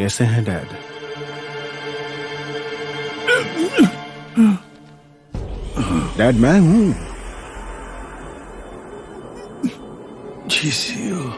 कैसे हैं dad? Dad मैं हूं। जीसीओ।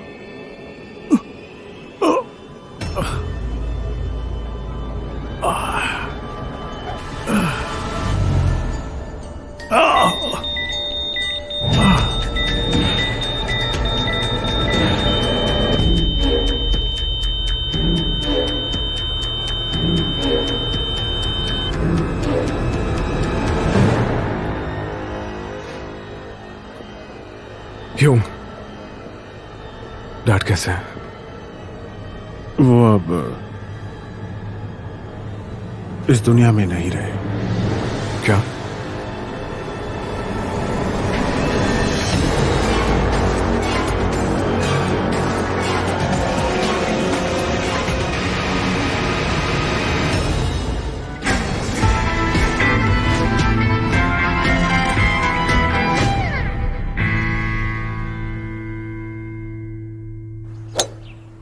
क्यों? डैड कैसे हैं? वो अब इस दुनिया में नहीं रहे। क्या?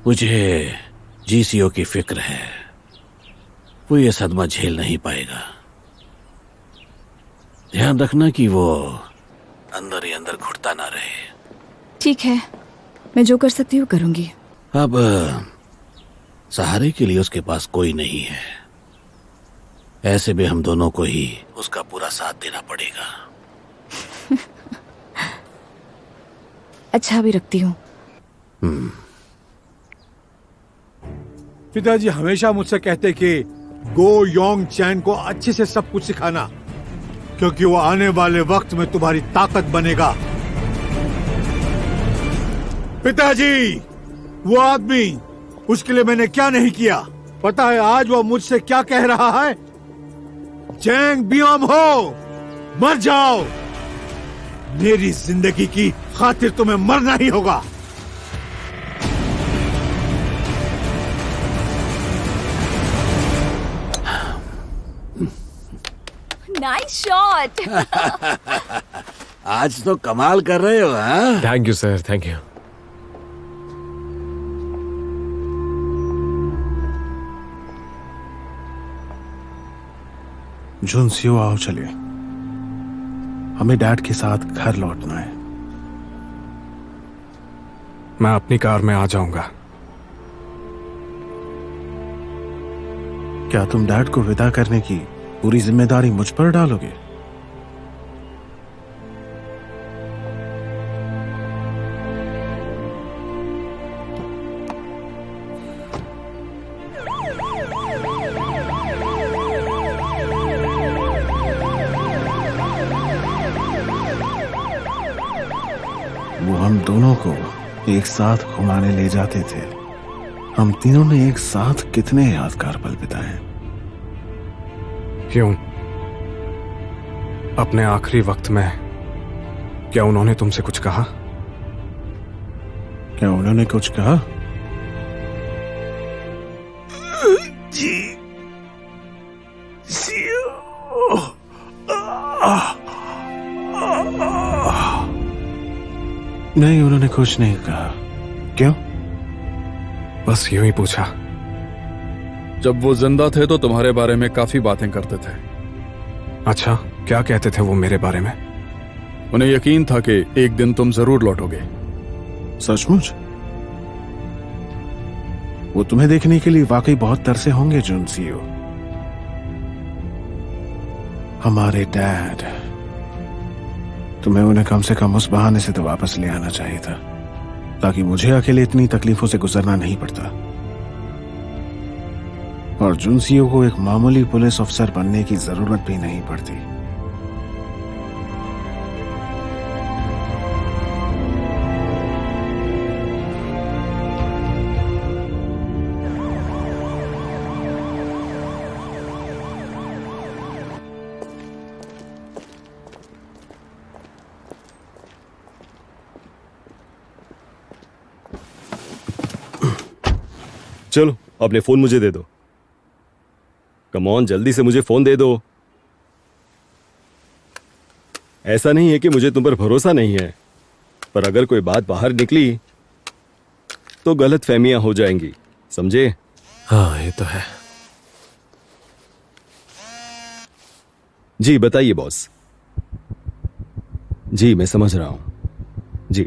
मुझे जीसीओ की फिक्र है। वो ये सदमा झेल नहीं पाएगा। ध्यान रखना कि वो अंदर ही अंदर घुटता ना रहे। ठीक है, मैं जो कर सकती हूँ करूंगी। अब सहारे के लिए उसके पास कोई नहीं है। ऐसे में हम दोनों को ही उसका पूरा साथ देना पड़ेगा। अच्छा भी रखती हूँ। पिताजी हमेशा मुझसे कहते कि गो योंग चैन को अच्छे से सब कुछ सिखाना, क्योंकि वो आने वाले वक्त में तुम्हारी ताकत बनेगा। पिताजी, वो आदमी, उसके लिए मैंने क्या नहीं किया। पता है आज वो मुझसे क्या कह रहा है? चैंग बियोम हो, मर जाओ। मेरी जिंदगी की खातिर तुम्हें मरना ही होगा। Nice shot. आज तो कमाल कर रहे हो। हाँ? Thank you sir, thank you. Junseo आओ चलिए, हमें डैड के साथ घर लौटना है। मैं अपनी कार में आ जाऊंगा। क्या तुम डैड को विदा करने की पूरी जिम्मेदारी मुझ पर डालोगे? वो हम दोनों को एक साथ घुमाने ले जाते थे। हम तीनों ने एक साथ कितने यादगार पल बिताए। क्यों? अपने आखिरी वक्त में क्या उन्होंने तुमसे कुछ कहा? क्या उन्होंने कुछ कहा? नहीं, उन्होंने कुछ नहीं कहा। क्यों? बस यूं ही पूछा। जब वो जिंदा थे तो तुम्हारे बारे में काफी बातें करते थे। अच्छा, क्या कहते थे वो मेरे बारे में? उन्हें यकीन था कि एक दिन तुम जरूर लौटोगे। सचमुच? वो तुम्हें देखने के लिए वाकई बहुत तरसे होंगे जुनसियो। हमारे डैड, तुम्हें उन्हें कम से कम उस बहाने से तो वापस ले आना चाहिए था, ताकि मुझे अकेले इतनी तकलीफों से गुजरना नहीं पड़ता और जुनसियो को एक मामूली पुलिस अफसर बनने की जरूरत भी नहीं पड़ती। चलो अपने फोन मुझे दे दो। कम ऑन, जल्दी से मुझे फोन दे दो। ऐसा नहीं है कि मुझे तुम पर भरोसा नहीं है, पर अगर कोई बात बाहर निकली तो गलत फहमियां हो जाएंगी, समझे? हाँ ये तो है। जी बताइए बॉस। जी मैं समझ रहा हूं। जी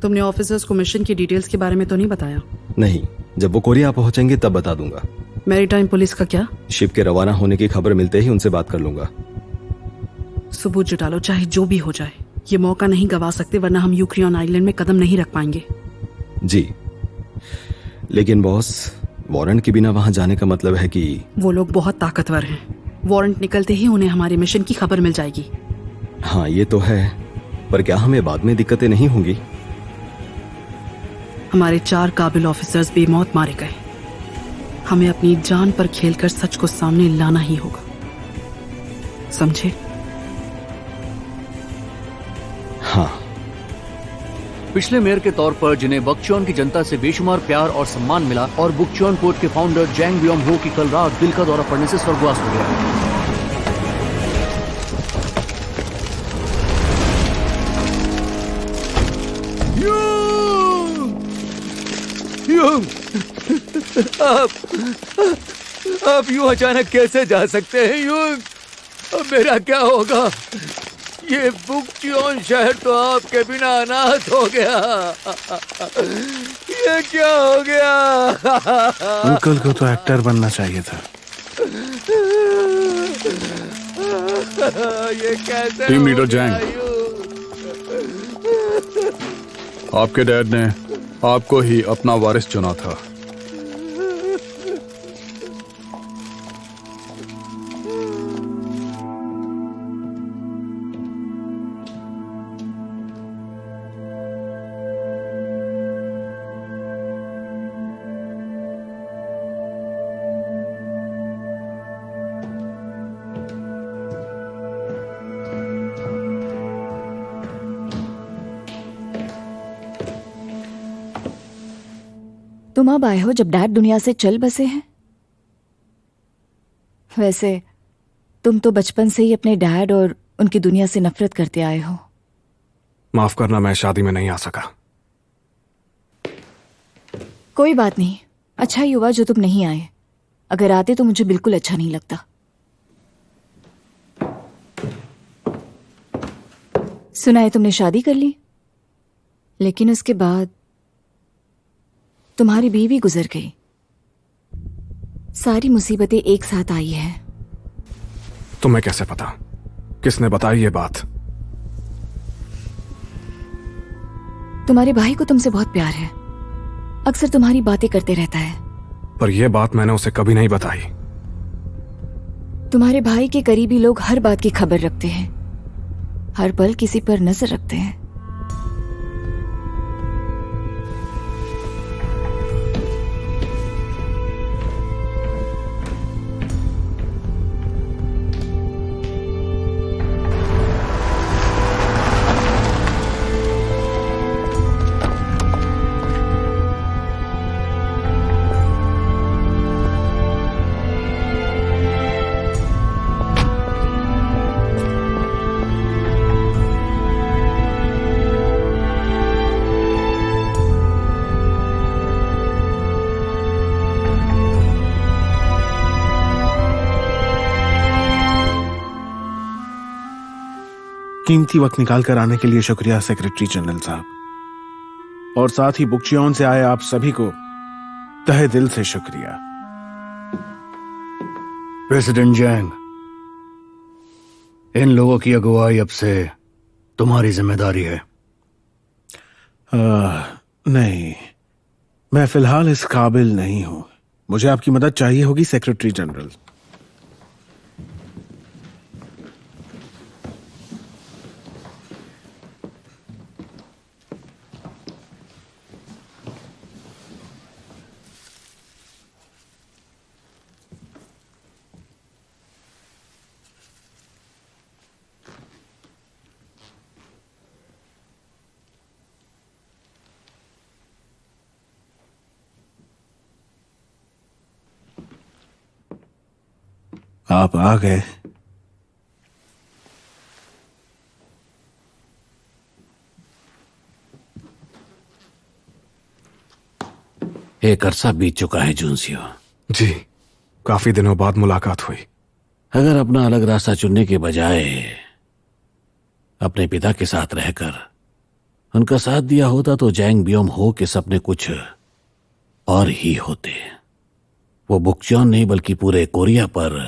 तुमने ऑफिसर्स को मिशन की डिटेल्स के बारे में तो नहीं बताया? नहीं, जब वो कोरिया पहुंचेंगे तब बता दूंगा। मैरीटाइम पुलिस का क्या? शिप के रवाना होने की खबर मिलते ही उनसे बात कर लूंगा। सबूत जुटा लो, चाहे जो भी हो जाए। ये मौका नहीं गवा सकते, वरना हम यूक्रियन आइलैंड में कदम नहीं रख पाएंगे। जी लेकिन बॉस, वारंट के बिना वहां जाने का मतलब है कि वो लोग बहुत ताकतवर हैं। वारंट निकलते ही उन्हें हमारे मिशन की खबर मिल जाएगी। हाँ ये तो है, पर क्या हमें बाद में दिक्कतें नहीं होंगी? हमारे 4 काबिल ऑफिसर्स बेमौत मारे गए। हमें अपनी जान पर खेलकर सच को सामने लाना ही होगा, समझे? हाँ। पिछले मेयर के तौर पर जिन्हें बकचोन की जनता से बेशुमार प्यार और सम्मान मिला, और बुकचोन पोर्ट के फाउंडर जैंग बियोम हो की कल रात दिल का दौरा पड़ने से स्वर्गवास हो गया। आप यूं अचानक कैसे जा सकते हैं यूं? अब मेरा क्या होगा? ये बुकचियोन शहर तो आपके बिना अनाथ हो गया। ये क्या हो गया? अंकल को तो एक्टर बनना चाहिए था। ये कैसे टीम हो लीडर गया जैंग। यूं? आपके डैड ने आपको ही अपना वारिस चुना था। तुम अब आए हो जब डैड दुनिया से चल बसे हैं। वैसे तुम तो बचपन से ही अपने डैड और उनकी दुनिया से नफरत करते आए हो। माफ करना, मैं शादी में नहीं आ सका। कोई बात नहीं, अच्छा ही हुआ जो तुम नहीं आए। अगर आते तो मुझे बिल्कुल अच्छा नहीं लगता। सुना है तुमने शादी कर ली, लेकिन उसके बाद तुम्हारी बीवी गुजर गई। सारी मुसीबतें एक साथ आई हैं। तुम्हें कैसे पता? किसने बताई ये बात? तुम्हारे भाई को तुमसे बहुत प्यार है, अक्सर तुम्हारी बातें करते रहता है। पर यह बात मैंने उसे कभी नहीं बताई। तुम्हारे भाई के करीबी लोग हर बात की खबर रखते हैं, हर पल किसी पर नजर रखते हैं। कीमती वक्त निकाल कर आने के लिए शुक्रिया सेक्रेटरी जनरल साहब, और साथ ही बुकचियोन से आए आप सभी को तहे दिल से शुक्रिया। प्रेसिडेंट जैंग, इन लोगों की अगुवाई अब से तुम्हारी जिम्मेदारी है। नहीं, मैं फिलहाल इस काबिल नहीं हूं। मुझे आपकी मदद चाहिए होगी सेक्रेटरी जनरल। आप आ गए। एक अरसा बीत चुका है जुनसियो। जी, काफी दिनों बाद मुलाकात हुई। अगर अपना अलग रास्ता चुनने के बजाय अपने पिता के साथ रहकर उनका साथ दिया होता तो जैंग बियोम हो के सपने कुछ और ही होते। वो बुकचॉन नहीं बल्कि पूरे कोरिया पर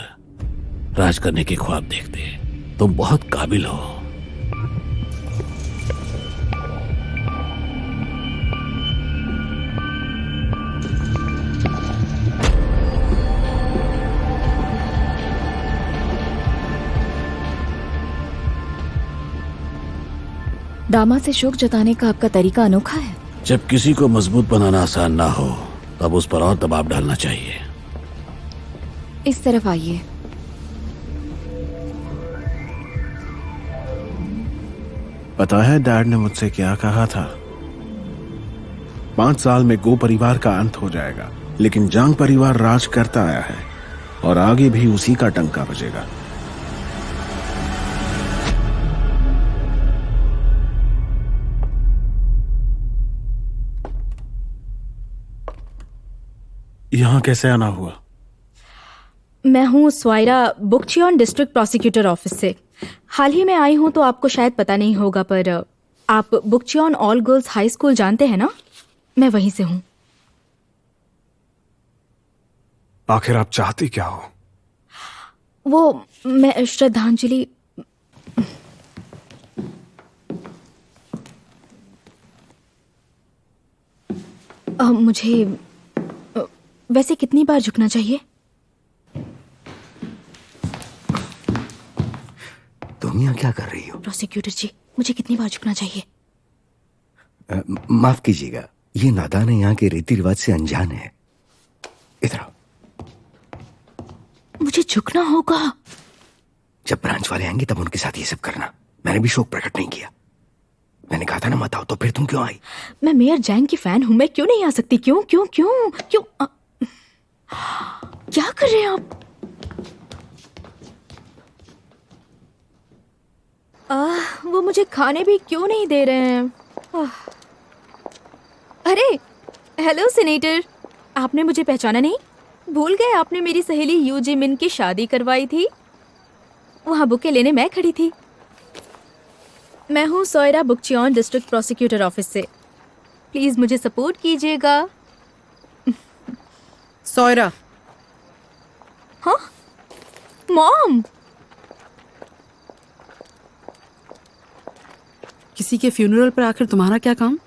राज करने के ख्वाब देखते। तुम बहुत काबिल हो। दामाद से शोक जताने का आपका तरीका अनोखा है। जब किसी को मजबूत बनाना आसान ना हो तब उस पर और दबाव डालना चाहिए। इस तरफ आइए। पता है डैड ने मुझसे क्या कहा था? 5 साल में गो परिवार का अंत हो जाएगा, लेकिन जांग परिवार राज करता आया है और आगे भी उसी का डंका बजेगा। यहां कैसे आना हुआ? मैं हूँ स्वाइरा, बुकचियोन डिस्ट्रिक्ट प्रोसिक्यूटर ऑफिस से। हाल ही में आई हूँ तो आपको शायद पता नहीं होगा, पर आप बुकचियोन ऑल गर्ल्स हाई स्कूल जानते हैं ना? मैं वहीं से हूँ। आखिर आप चाहती क्या हो? वो मैं श्रद्धांजलि मुझे वैसे कितनी बार झुकना चाहिए? तुम यहाँ क्या कर रही हो? प्रोसिक्यूटर जी, मुझे कितनी बार झुकना चाहिए? माफ कीजिएगा, ये नादान यहाँ के रीति रिवाज से अनजान है। इधर आओ। मुझे झुकना होगा। जब ब्रांच वाले आएंगे तब उनके साथ ये सब करना। मैंने भी शौक प्रकट नहीं किया। मैंने कहा था ना मत आओ, तो फिर तुम क्यों आई? मैं मेयर जैंग की फैन हूँ, मैं क्यों नहीं आ सकती? क्यों क्यों क्यों क्यों क्या कर रहे हैं आप? वो मुझे खाने भी क्यों नहीं दे रहे हैं? अरे हेलो सीनेटर, आपने मुझे पहचाना नहीं? भूल गए आपने मेरी सहेली यू जी मिन की शादी करवाई थी? वहां बुके लेने मैं खड़ी थी। मैं हूँ सोयरा, बुकचियोन डिस्ट्रिक्ट प्रोसिक्यूटर ऑफिस से। प्लीज मुझे सपोर्ट कीजिएगा। सोयरा। हाँ मॉम। किसी के फ्यूनरल पर आखिर तुम्हारा क्या काम?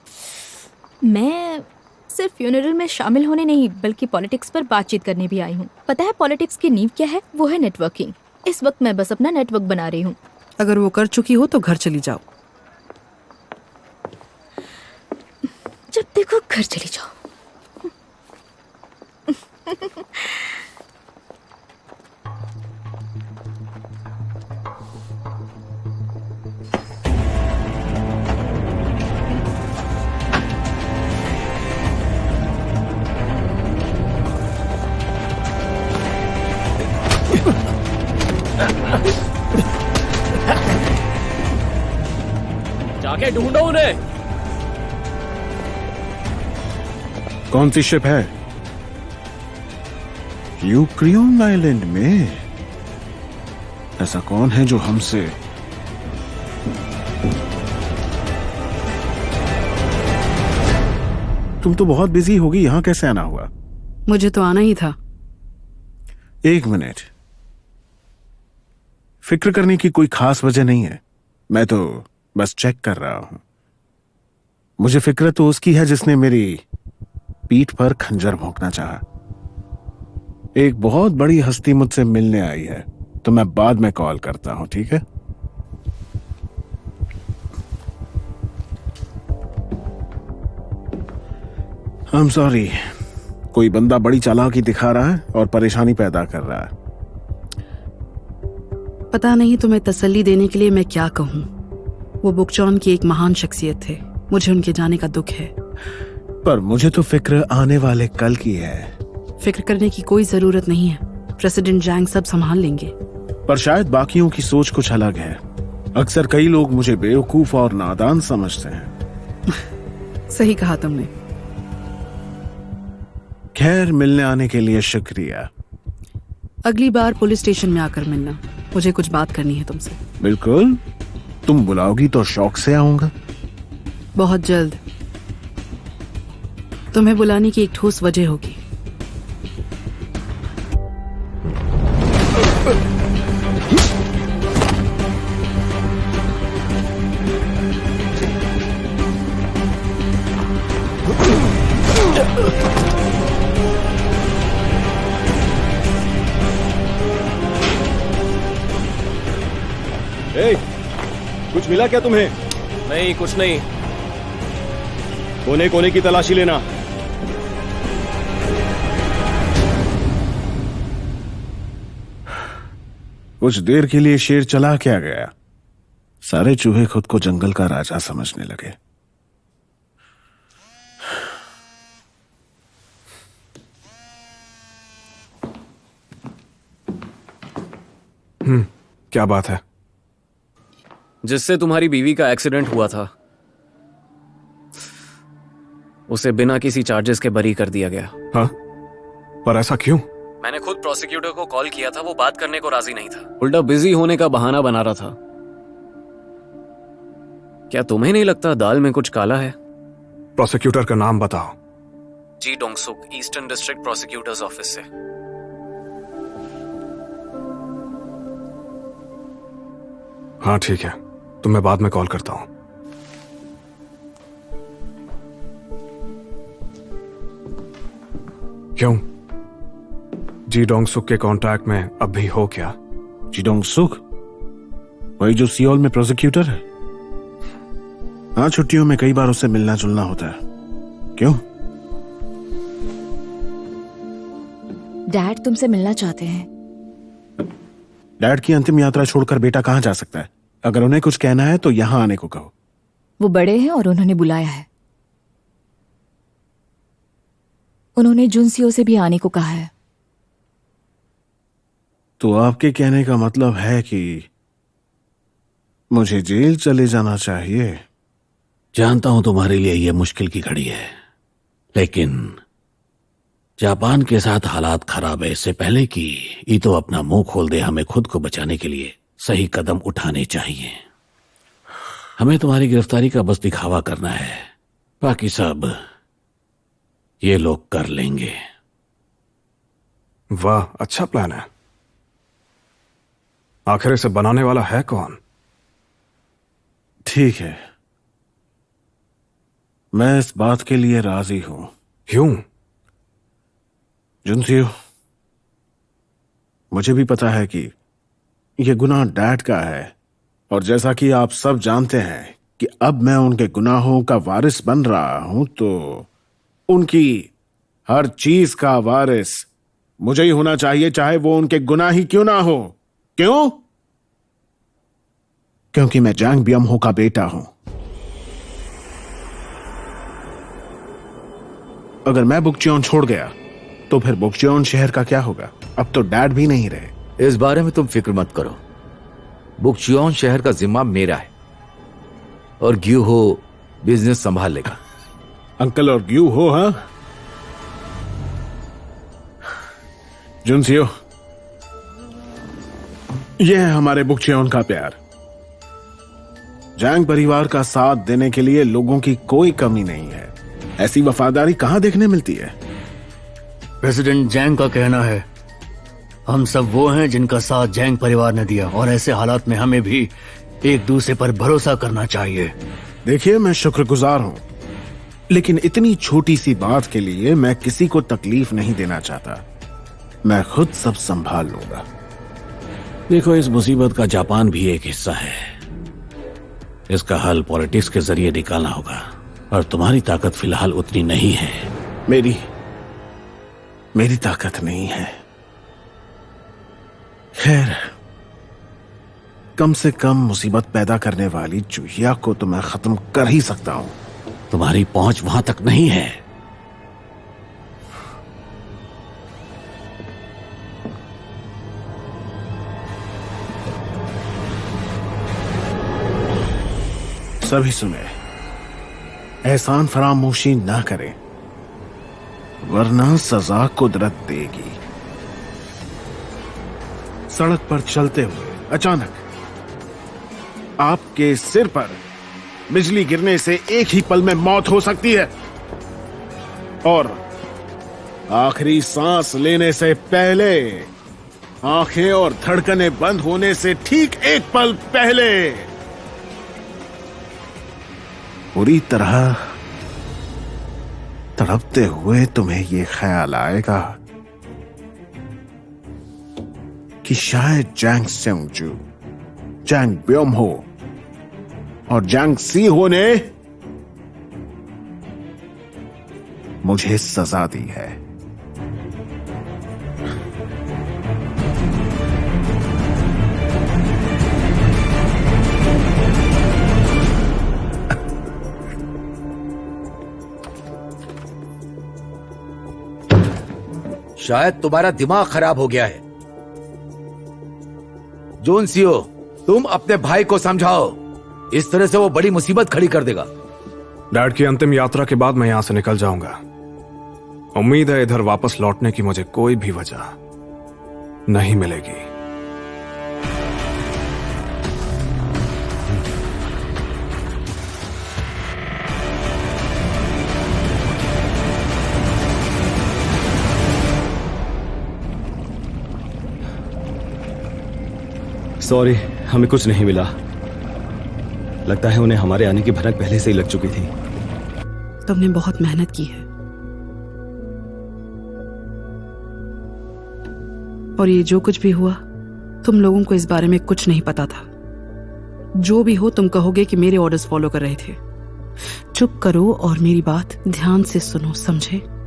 मैं सिर्फ फ्यूनरल में शामिल होने नहीं बल्कि पॉलिटिक्स पर बातचीत करने भी आई हूँ। पता है पॉलिटिक्स की नींव क्या है? वो है नेटवर्किंग। इस वक्त मैं बस अपना नेटवर्क बना रही हूँ। अगर वो कर चुकी हो तो घर चली जाओ। जब देखो घर चली जाओ। जाके ढूंढो उन्हें। कौन सी शिप है? यूक्रियोन आइलैंड में ऐसा कौन है जो हमसे तुम तो बहुत बिजी होगी, यहां कैसे आना हुआ? मुझे तो आना ही था। 1 मिनट, फिक्र करने की कोई खास वजह नहीं है। मैं तो बस चेक कर रहा हूं। मुझे फिक्र तो उसकी है जिसने मेरी पीठ पर खंजर भोंकना चाहा। एक बहुत बड़ी हस्ती मुझसे मिलने आई है, तो मैं बाद में कॉल करता हूं, ठीक है? आई एम सॉरी, कोई बंदा बड़ी चालाकी दिखा रहा है और परेशानी पैदा कर रहा है। पता नहीं तुम्हें तसल्ली देने के लिए मैं क्या कहूं। वो बुकचॉन की एक महान शख्सियत थे, मुझे उनके जाने का दुख है। पर मुझे तो फिक्र आने वाले कल की है। फिक्र करने की कोई जरूरत नहीं है, प्रेसिडेंट जैंग सब संभाल लेंगे। पर शायद बाकियों की सोच कुछ अलग है। अक्सर कई लोग मुझे बेवकूफ और नादान समझते हैं। सही कहा तुमने। खैर, मिलने आने के लिए शुक्रिया। अगली बार पुलिस स्टेशन में आकर मिलना, मुझे कुछ बात करनी है तुमसे। बिल्कुल, तुम बुलाओगी तो शौक से आऊंगा। बहुत जल्द। तुम्हें बुलाने की एक ठोस वजह होगी। ए, कुछ मिला क्या तुम्हें? नहीं, कुछ नहीं। कोने कोने की तलाशी लेना। कुछ देर के लिए शेर चला क्या गया। सारे चूहे खुद को जंगल का राजा समझने लगे। क्या बात है? जिससे तुम्हारी बीवी का एक्सीडेंट हुआ था, उसे बिना किसी चार्जेस के बरी कर दिया गया। हाँ? पर ऐसा क्यों? मैंने खुद प्रोसिक्यूटर को कॉल किया था, वो बात करने को राजी नहीं था, उल्टा बिजी होने का बहाना बना रहा था। क्या तुम्हें नहीं लगता दाल में कुछ काला है? प्रोसिक्यूटर का नाम बताओ। जी डोंगसुक, ईस्टर्न डिस्ट्रिक्ट प्रोसिक्यूटर्स ऑफिस से। हाँ ठीक है, तो मैं बाद में कॉल करता हूं। क्यों? जी डोंगसुक के कॉन्ट्रैक्ट में अब भी हो क्या? जी डोंगसुक? वही जो सियोल में प्रोसिक्यूटर है? हाँ, छुट्टियों में कई बार उससे मिलना जुलना होता है। क्यों? डैड तुमसे मिलना चाहते हैं। डैड की अंतिम यात्रा छोड़कर बेटा कहां जा सकता है? अगर उन्हें कुछ कहना है तो यहां आने को कहो। वो बड़े हैं और उन्होंने बुलाया है। उन्होंने जुनसियो से भी आने को कहा है। तो आपके कहने का मतलब है कि मुझे जेल चले जाना चाहिए? जानता हूं तुम्हारे लिए यह मुश्किल की घड़ी है, लेकिन जापान के साथ हालात खराब है। इससे पहले कि ईतो अपना मुंह खोल दे, हमें खुद को बचाने के लिए सही कदम उठाने चाहिए। हमें तुम्हारी गिरफ्तारी का बस दिखावा करना है, बाकी सब ये लोग कर लेंगे। वाह, अच्छा प्लान है। आखिर इसे बनाने वाला है कौन? ठीक है, मैं इस बात के लिए राजी हूं। क्यों? जुनसियो, मुझे भी पता है कि यह गुनाह डैड का है, और जैसा कि आप सब जानते हैं कि अब मैं उनके गुनाहों का वारिस बन रहा हूं, तो उनकी हर चीज का वारिस मुझे ही होना चाहिए, चाहे वो उनके गुनाह ही क्यों ना हो। क्यों? क्योंकि मैं जैंग बियोम-हो का बेटा हूं। अगर मैं बुकचियोन छोड़ गया तो फिर बुकचियोन शहर का क्या होगा? अब तो डैड भी नहीं रहे। इस बारे में तुम फिक्र मत करो, बुकचियोन शहर का जिम्मा मेरा है और ग्यू हो बिजनेस संभाल लेगा। अंकल और ग्यू हो? हाँ जुनसियो, यह है हमारे बुकचियोन का प्यार। जैंग परिवार का साथ देने के लिए लोगों की कोई कमी नहीं है। ऐसी वफादारी कहां देखने मिलती है? प्रेसिडेंट जैंग का कहना है, हम सब वो हैं जिनका साथ जैंग परिवार ने दिया, और ऐसे हालात में हमें भी एक दूसरे पर भरोसा करना चाहिए। देखिए, मैं शुक्रगुजार हूं, लेकिन इतनी छोटी सी बात के लिए मैं किसी को तकलीफ नहीं देना चाहता। मैं खुद सब संभाल लूंगा। देखो, इस मुसीबत का जापान भी एक हिस्सा है। इसका हल पॉलिटिक्स के जरिए निकालना होगा, और तुम्हारी ताकत फिलहाल उतनी नहीं है। मेरी ताकत नहीं है। खैर, कम से कम मुसीबत पैदा करने वाली चूहिया को तो मैं खत्म कर ही सकता हूं। तुम्हारी पहुंच वहां तक नहीं है। सभी सुने, एहसान फरामोशी ना करें। वरना सजा कुदरत देगी। सड़क पर चलते हुए अचानक आपके सिर पर बिजली गिरने से एक ही पल में मौत हो सकती है, और आखिरी सांस लेने से पहले, आंखें और धड़कनें बंद होने से ठीक एक पल पहले पूरी तरह तड़पते हुए तुम्हें यह ख्याल आएगा कि शायद जैंग सेंगजू, जैंग ब्योमहो और जैंग सीहो ने मुझे सजा दी है। शायद तुम्हारा दिमाग खराब हो गया है। जोन सीओ, तुम अपने भाई को समझाओ, इस तरह से वो बड़ी मुसीबत खड़ी कर देगा। डैड की अंतिम यात्रा के बाद मैं यहां से निकल जाऊंगा। उम्मीद है इधर वापस लौटने की मुझे कोई भी वजह नहीं मिलेगी। सॉरी, हमें कुछ नहीं मिला। लगता है उन्हें हमारे आने की भनक पहले से ही लग चुकी थी। तुमने बहुत मेहनत की है, और ये जो कुछ भी हुआ, तुम लोगों को इस बारे में कुछ नहीं पता था। जो भी हो, तुम कहोगे कि मेरे ऑर्डर्स फॉलो कर रहे थे। चुप करो और मेरी बात ध्यान से सुनो, समझे?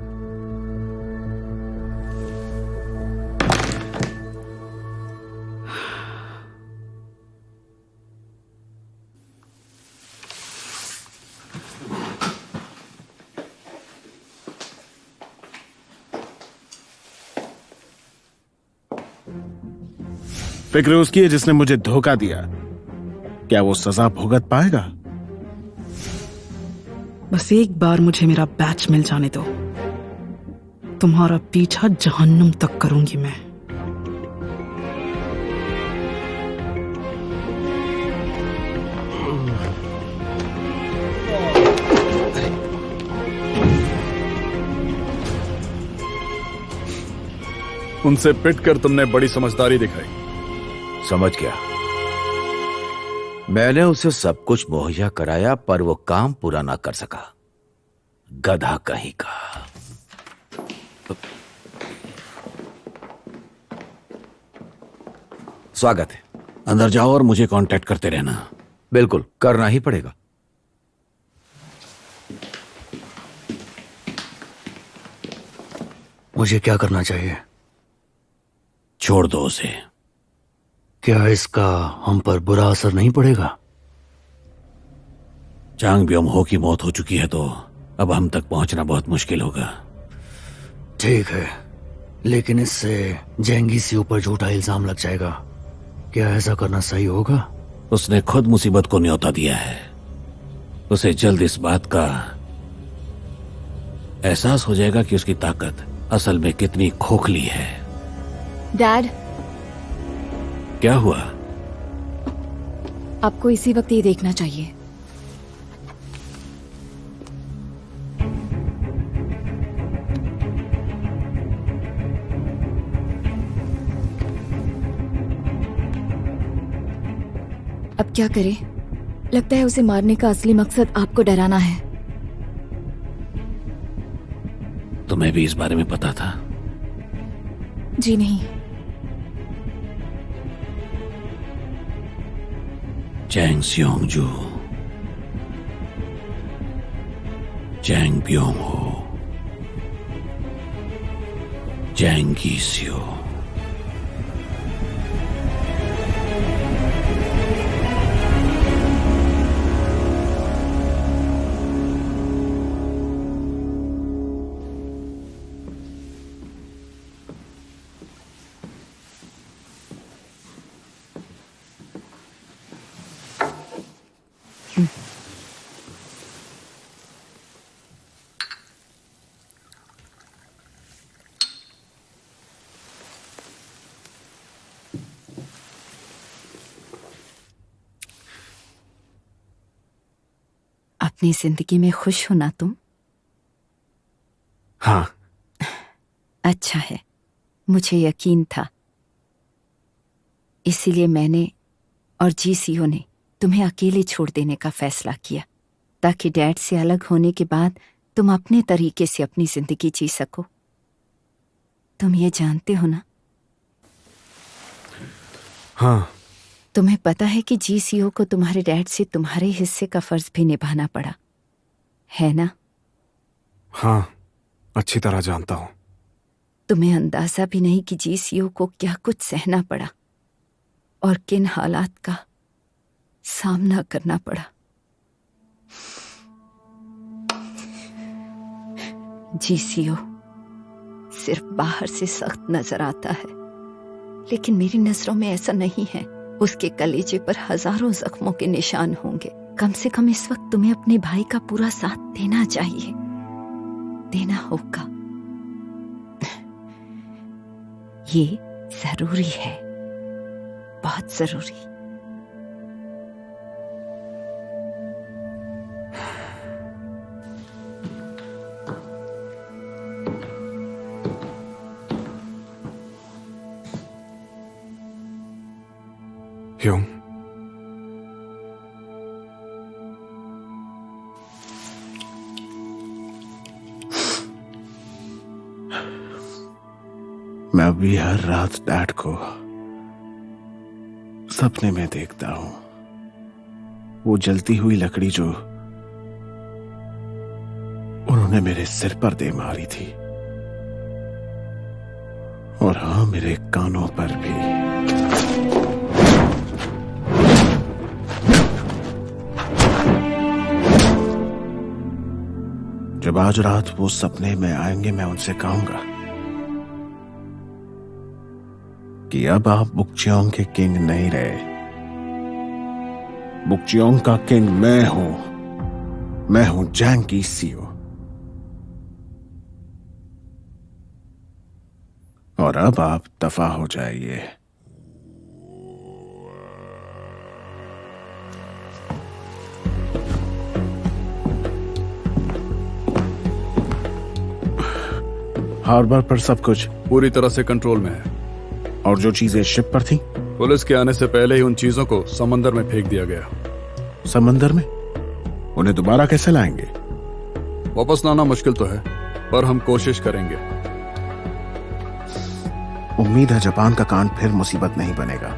फिक्र उसकी है जिसने मुझे धोखा दिया। क्या वो सजा भुगत पाएगा? बस एक बार मुझे मेरा बैच मिल जाने दो, तुम्हारा पीछा जहन्नुम तक करूंगी मैं। उनसे पिटकर तुमने बड़ी समझदारी दिखाई। समझ गया। मैंने उसे सब कुछ मुहैया कराया, पर वो काम पूरा ना कर सका। गधा कहीं का। स्वागत है। अंदर जाओ और मुझे कांटेक्ट करते रहना। बिल्कुल, करना ही पड़ेगा। मुझे क्या करना चाहिए? छोड़ दो उसे। क्या इसका हम पर बुरा असर नहीं पड़ेगा? चांग ब्योम-हो की मौत हो चुकी है, तो अब हम तक पहुंचना बहुत मुश्किल होगा। ठीक है, लेकिन इससे जेंगी सी ऊपर झूठा इल्जाम लग जाएगा। क्या ऐसा करना सही होगा? उसने खुद मुसीबत को न्योता दिया है। उसे जल्द इस बात का एहसास हो जाएगा कि उसकी ताकत असल में कितनी खोखली है। डैड, क्या हुआ? आपको इसी वक्त ये देखना चाहिए। अब क्या करें? लगता है उसे मारने का असली मकसद आपको डराना है। तुम्हें भी इस बारे में पता था? जी नहीं। Chang Seongju, Chang Byeomho, Chang Giseo. अपनी जिंदगी में खुश हो ना तुम? हाँ। अच्छा है, मुझे यकीन था। इसीलिए मैंने और जीसीओ ने तुम्हें अकेले छोड़ देने का फैसला किया, ताकि डैड से अलग होने के बाद तुम अपने तरीके से अपनी जिंदगी जी सको। तुम ये जानते हो ना? हाँ। तुम्हें पता है कि जीसीओ को तुम्हारे डैड से तुम्हारे हिस्से का फर्ज भी निभाना पड़ा, है ना? हाँ, अच्छी तरह जानता हूं। तुम्हें अंदाजा भी नहीं कि जीसीओ को क्या कुछ सहना पड़ा और किन हालात का सामना करना पड़ा। जीसीओ सिर्फ बाहर से सख्त नजर आता है, लेकिन मेरी नजरों में ऐसा नहीं है। उसके कलेजे पर हजारों जख्मों के निशान होंगे। कम से कम इस वक्त तुम्हें अपने भाई का पूरा साथ देना चाहिए, देना होगा। ये जरूरी है, बहुत जरूरी। क्यों? मैं अभी हर रात डैड को सपने में देखता हूं। वो जलती हुई लकड़ी जो उन्होंने मेरे सिर पर दे मारी थी, और हाँ, मेरे कानों पर भी। जब आज रात वो सपने में आएंगे, मैं उनसे कहूंगा कि अब आप बुकचियोंग के किंग नहीं रहे। बुकचियोंग का किंग मैं हूं। मैं हूं जैंग की सीओ। और अब आप दफा हो जाइए। हार्बर पर सब कुछ पूरी तरह से कंट्रोल में है। और जो चीजें शिप पर थी, पुलिस के आने से पहले ही उन चीजों को समंदर में फेंक दिया गया। समंदर में? उन्हें दोबारा कैसे लाएंगे? वापस लाना मुश्किल तो है, पर हम कोशिश करेंगे। उम्मीद है जापान का कांड फिर मुसीबत नहीं बनेगा।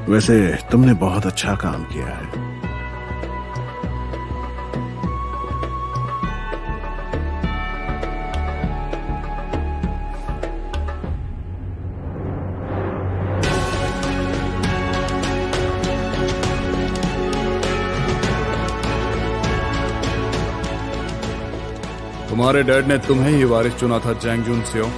वैसे तुमने बहुत अच्छा काम किया है। तुम्हारे डैड ने तुम्हें ही वारिस चुना था, जैंग जुनसियो।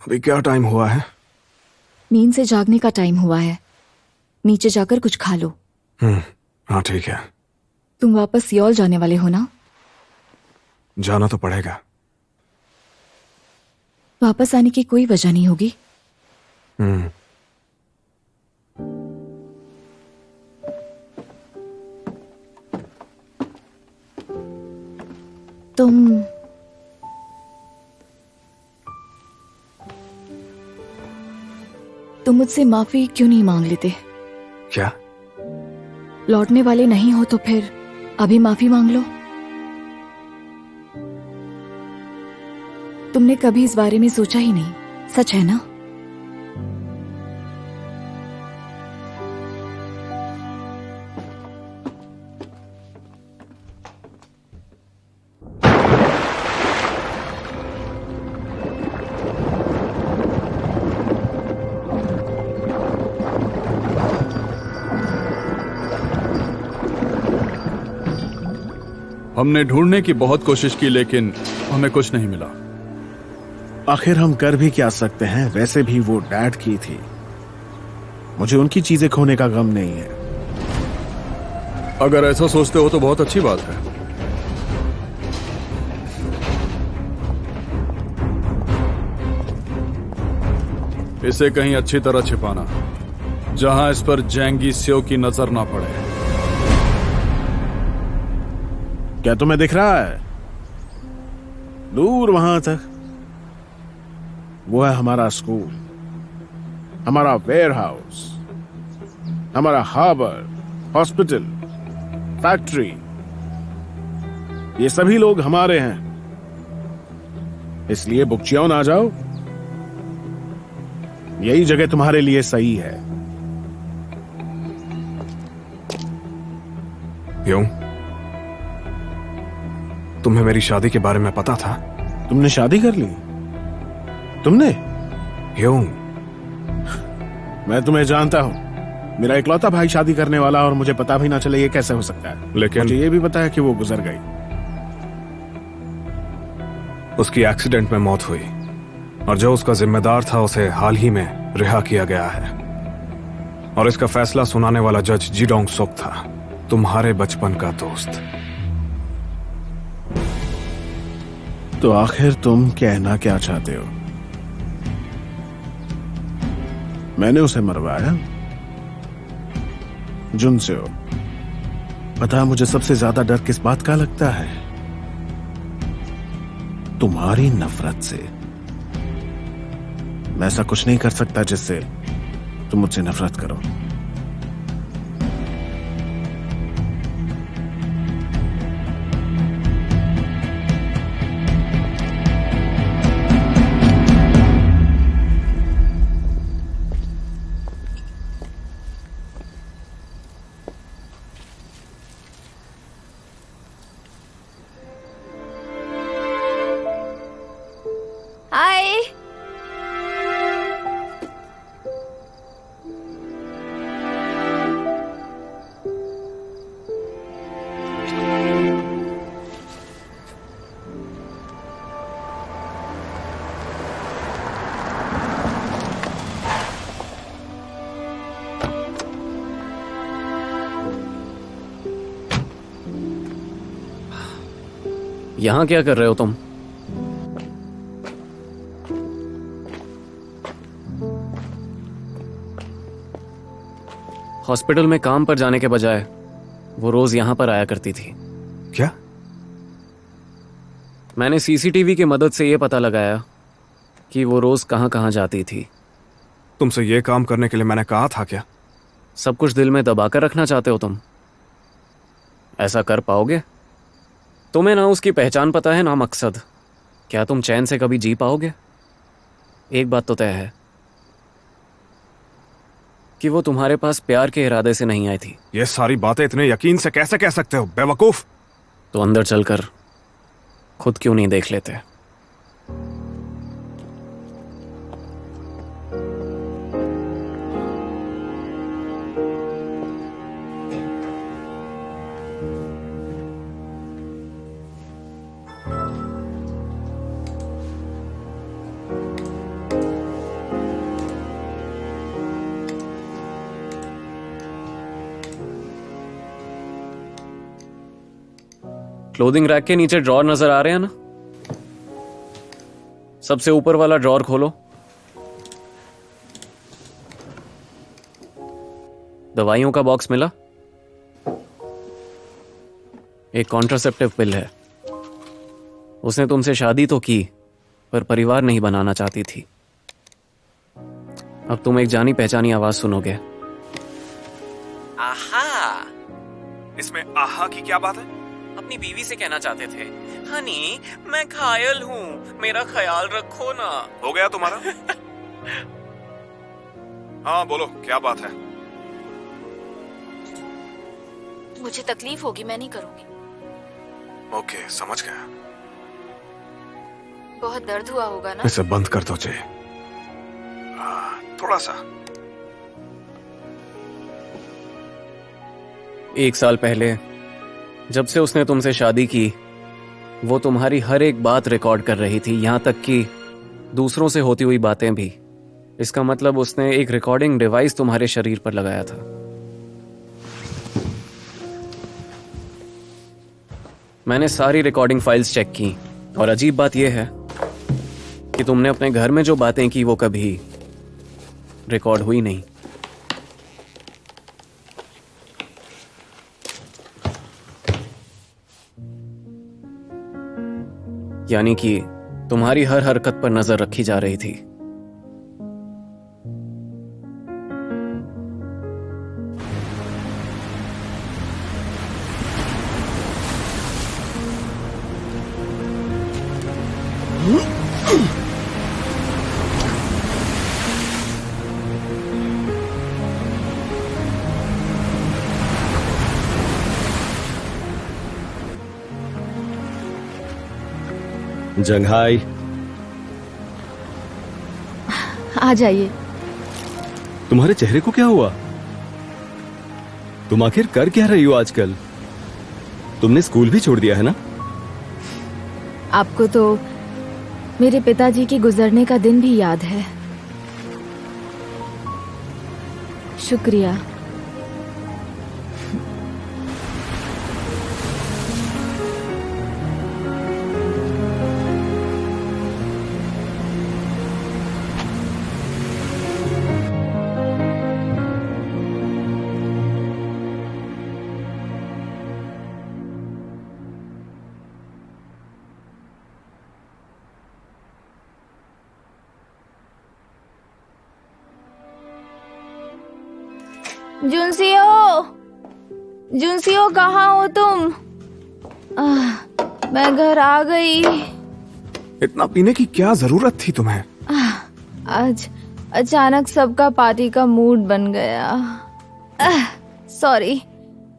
अभी क्या टाइम हुआ है? नींद से जागने का टाइम हुआ है। नीचे जाकर कुछ खा लो। हाँ ठीक है। तुम वापस सियोल जाने वाले हो ना? जाना तो पड़ेगा। वापस आने की कोई वजह नहीं होगी। तुम मुझसे माफी क्यों नहीं मांग लेते? क्या? लौटने वाले नहीं हो तो फिर अभी माफी मांग लो। तुमने कभी इस बारे में सोचा ही नहीं, सच है ना? हमने ढूंढने की बहुत कोशिश की लेकिन हमें कुछ नहीं मिला। आखिर हम कर भी क्या सकते हैं? वैसे भी वो डैड की थी। मुझे उनकी चीजें खोने का गम नहीं है। अगर ऐसा सोचते हो तो बहुत अच्छी बात है। इसे कहीं अच्छी तरह छिपाना, जहां इस पर जैंगी स्यो की नजर ना पड़े। क्या तुम्हें दिख रहा है? दूर वहां तक वो है हमारा स्कूल, हमारा वेयर हाउस, हमारा हार्बर, हॉस्पिटल, फैक्ट्री। ये सभी लोग हमारे हैं। इसलिए बुकचियों आ जाओ, यही जगह तुम्हारे लिए सही है। क्यों? तुम्हें मेरी शादी के बारे में पता था? तुमने शादी कर ली? तुमने? क्यों? मैं तुम्हें जानता हूं। मेरा इकलौता भाई शादी करने वाला और मुझे पता भी ना चले, ये कैसे हो सकता है? लेकिन मुझे ये भी पता है कि वो गुजर गई। उसकी एक्सीडेंट में मौत हुई और जो उसका जिम्मेदार था उसे हाल ही में रिहा किया गया है। और इसका फैसला सुनाने वाला जज जी डोंग सोक था, तुम्हारे बचपन का दोस्त। तो आखिर तुम कहना क्या चाहते हो? मैंने उसे मरवाया? जुन से हो। पता है मुझे सबसे ज्यादा डर किस बात का लगता है? तुम्हारी नफरत से। मैं ऐसा कुछ नहीं कर सकता जिससे तुम मुझसे नफरत करो। हाय। यहां क्या कर रहे हो तुम? हॉस्पिटल में काम पर जाने के बजाय वो रोज यहां पर आया करती थी। क्या? मैंने सीसीटीवी की मदद से यह पता लगाया कि वो रोज कहां कहां जाती थी। तुमसे यह काम करने के लिए मैंने कहा था क्या? सब कुछ दिल में दबाकर रखना चाहते हो तुम? ऐसा कर पाओगे? तुम्हें ना उसकी पहचान पता है ना मकसद। क्या तुम चैन से कभी जी पाओगे? एक बात तो तय है कि वो तुम्हारे पास प्यार के इरादे से नहीं आई थी। ये सारी बातें इतने यकीन से कैसे कह सकते हो, बेवकूफ? तो अंदर चलकर खुद क्यों नहीं देख लेते? क्लोथिंग रैक के नीचे ड्रॉर नजर आ रहे हैं ना? सबसे ऊपर वाला ड्रॉर खोलो। दवाइयों का बॉक्स मिला? एक कॉन्ट्रासेप्टिव पिल है। उसने तुमसे शादी तो की पर परिवार नहीं बनाना चाहती थी। अब तुम एक जानी पहचानी आवाज सुनोगे। आहा। इसमें आहा की क्या बात है? अपनी बीवी से कहना चाहते थे, हनी मैं घायल हूँ, मेरा ख्याल रखो ना। हो गया तुम्हारा? हाँ बोलो, क्या बात है? मुझे तकलीफ होगी, मैं नहीं करूंगी। ओके, समझ गया। बहुत दर्द हुआ होगा ना? इसे बंद कर दो जे। थोड़ा सा। 1 साल पहले जब से उसने तुमसे शादी की वो तुम्हारी हर एक बात रिकॉर्ड कर रही थी, यहां तक कि दूसरों से होती हुई बातें भी। इसका मतलब उसने एक रिकॉर्डिंग डिवाइस तुम्हारे शरीर पर लगाया था। मैंने सारी रिकॉर्डिंग फाइल्स चेक की और अजीब बात यह है कि तुमने अपने घर में जो बातें की वो कभी रिकॉर्ड हुई नहीं। यानी कि तुम्हारी हर हरकत पर नजर रखी जा रही थी। जंघाई, आ जाइए। तुम्हारे चेहरे को क्या हुआ? तुम आखिर कर क्या रही हो आजकल? तुमने स्कूल भी छोड़ दिया है ना? आपको तो मेरे पिताजी के गुजरने का दिन भी याद है। शुक्रिया। जुनसियो कहाँ हो तुम? मैं घर आ गई। इतना पीने की क्या जरूरत थी तुम्हें? आज अचानक सबका पार्टी का मूड बन गया। सॉरी,